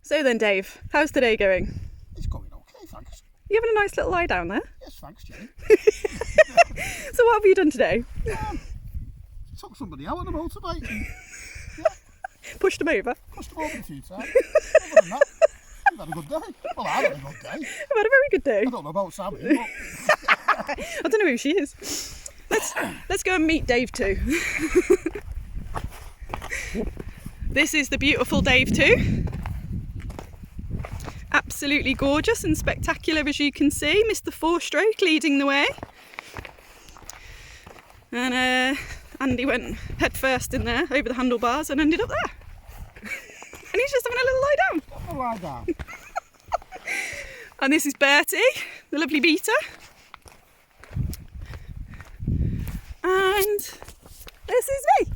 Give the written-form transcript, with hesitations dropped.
So then, Dave, how's today going? It's going okay, thanks. You having a nice little lie down there? Yes, thanks, Jenny. So what have you done today? Took somebody out on a motorbike and Pushed him over? pushed them over a few times. Other than that, we've had a good day. Well, I've had a good day. I've had a very good day. I don't know about Sammy, but I don't know who she is. Let's go and meet Dave too. This is the beautiful Dave too. Absolutely gorgeous and spectacular, as you can see. Mr. Four-stroke leading the way. And Andy went head first in there over the handlebars and ended up there. And he's just having a little lie down. I'll lie down. And this is Bertie, the lovely beater. And this is me.